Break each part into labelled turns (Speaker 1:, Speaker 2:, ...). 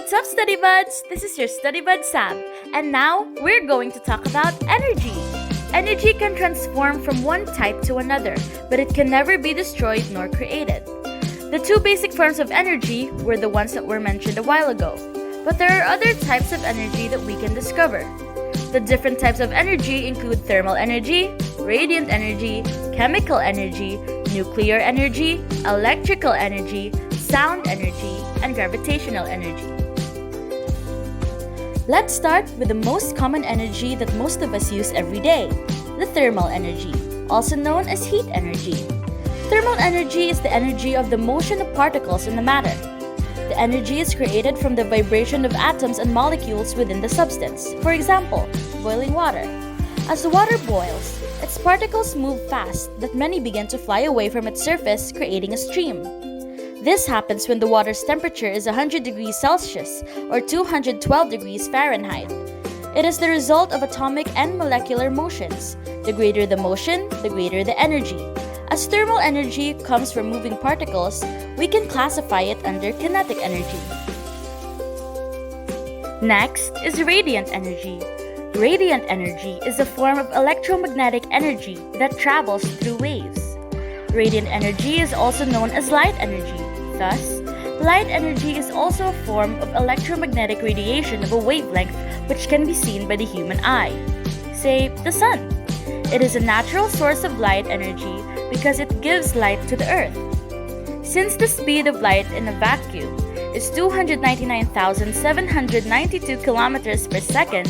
Speaker 1: What's up, StudyBuds? This is your StudyBud Sam, and now we're going to talk about energy. Energy can transform from one type to another, but it can never be destroyed nor created. The two basic forms of energy were the ones that were mentioned a while ago, but there are other types of energy that we can discover. The different types of energy include thermal energy, radiant energy, chemical energy, nuclear energy, electrical energy, sound energy, and gravitational energy. Let's start with the most common energy that most of us use every day, the thermal energy, also known as heat energy. Thermal energy is the energy of the motion of particles in the matter. The energy is created from the vibration of atoms and molecules within the substance. For example, boiling water. As the water boils, its particles move fast that many begin to fly away from its surface, creating a stream. This happens when the water's temperature is 100 degrees Celsius or 212 degrees Fahrenheit. It is the result of atomic and molecular motions. The greater the motion, the greater the energy. As thermal energy comes from moving particles, we can classify it under kinetic energy. Next is radiant energy. Radiant energy is a form of electromagnetic energy that travels through waves. Radiant energy is also known as light energy. Thus, light energy is also a form of electromagnetic radiation of a wavelength which can be seen by the human eye. Say, the sun. It is a natural source of light energy because it gives light to the earth. Since the speed of light in a vacuum is 299,792 kilometers per second,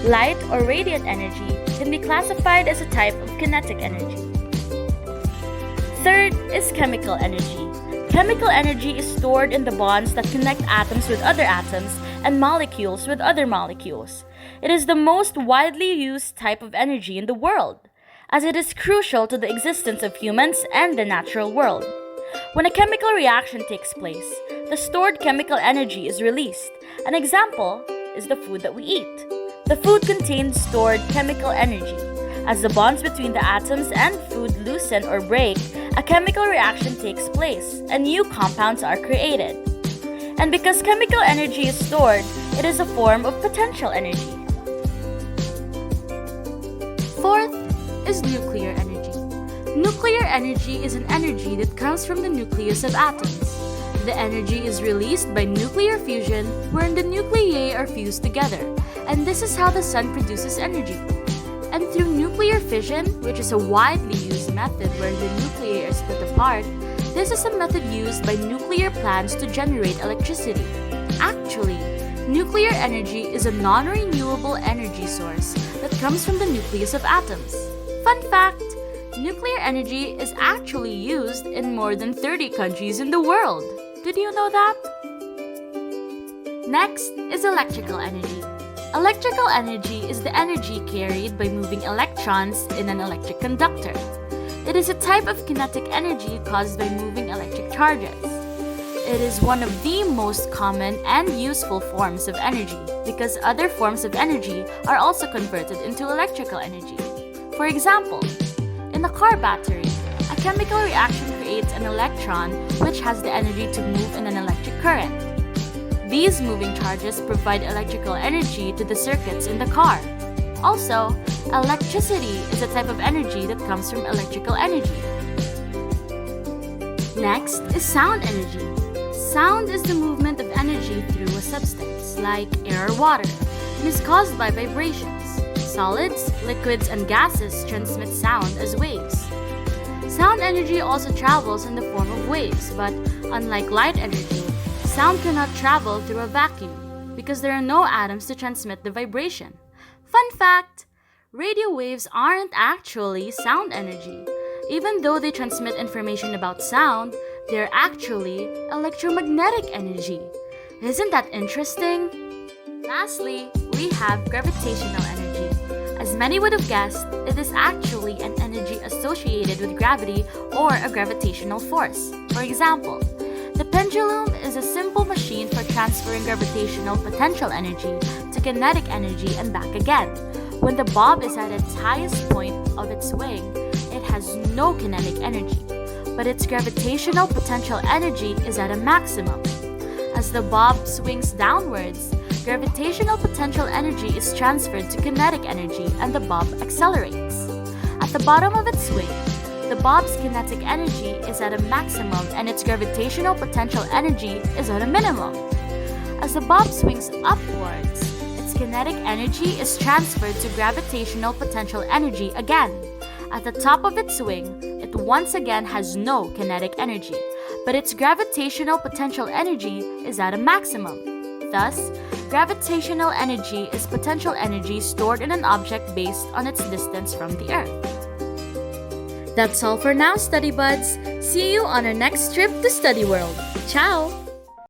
Speaker 1: light or radiant energy can be classified as a type of kinetic energy. Third is chemical energy. Chemical energy is stored in the bonds that connect atoms with other atoms and molecules with other molecules. It is the most widely used type of energy in the world, as it is crucial to the existence of humans and the natural world. When a chemical reaction takes place, the stored chemical energy is released. An example is the food that we eat. The food contains stored chemical energy. As the bonds between the atoms and food loosen or break, a chemical reaction takes place and new compounds are created. And because chemical energy is stored, it is a form of potential energy. Fourth is nuclear energy. Nuclear energy is an energy that comes from the nucleus of atoms. The energy is released by nuclear fusion, wherein the nuclei are fused together, and this is how the sun produces energy. And through nuclear fission, which is a widely used method where the nuclei are split apart, this is a method used by nuclear plants to generate electricity. Actually, nuclear energy is a non-renewable energy source that comes from the nucleus of atoms. Fun fact, nuclear energy is actually used in more than 30 countries in the world. Did you know that? Next is electrical energy. Electrical energy is the energy carried by moving electrons in an electric conductor. It is a type of kinetic energy caused by moving electric charges. It is one of the most common and useful forms of energy because other forms of energy are also converted into electrical energy. For example, in a car battery, a chemical reaction creates an electron which has the energy to move in an electric current. These moving charges provide electrical energy to the circuits in the car. Also, electricity is a type of energy that comes from electrical energy. Next is sound energy. Sound is the movement of energy through a substance, like air or water, and is caused by vibrations. Solids, liquids, and gases transmit sound as waves. Sound energy also travels in the form of waves, but unlike light energy, sound cannot travel through a vacuum because there are no atoms to transmit the vibration. Fun fact, radio waves aren't actually sound energy. Even though they transmit information about sound, they're actually electromagnetic energy. Isn't that interesting? Lastly, we have gravitational energy. As many would have guessed, it is actually an energy associated with gravity or a gravitational force. For example, the pendulum is a simple machine for transferring gravitational potential energy to kinetic energy and back again. When the bob is at its highest point of its swing, it has no kinetic energy, but its gravitational potential energy is at a maximum. As As the bob swings downwards, gravitational potential energy is transferred to kinetic energy and the bob accelerates. At the bottom of its swing, the bob's kinetic energy is at a maximum and its gravitational potential energy is at a minimum. As the bob swings upwards, its kinetic energy is transferred to gravitational potential energy again. At the top of its swing, it once again has no kinetic energy, but its gravitational potential energy is at a maximum. Thus, gravitational energy is potential energy stored in an object based on its distance from the Earth. That's all for now, StudyBuds. See you on our next trip to StudyWorld. Ciao!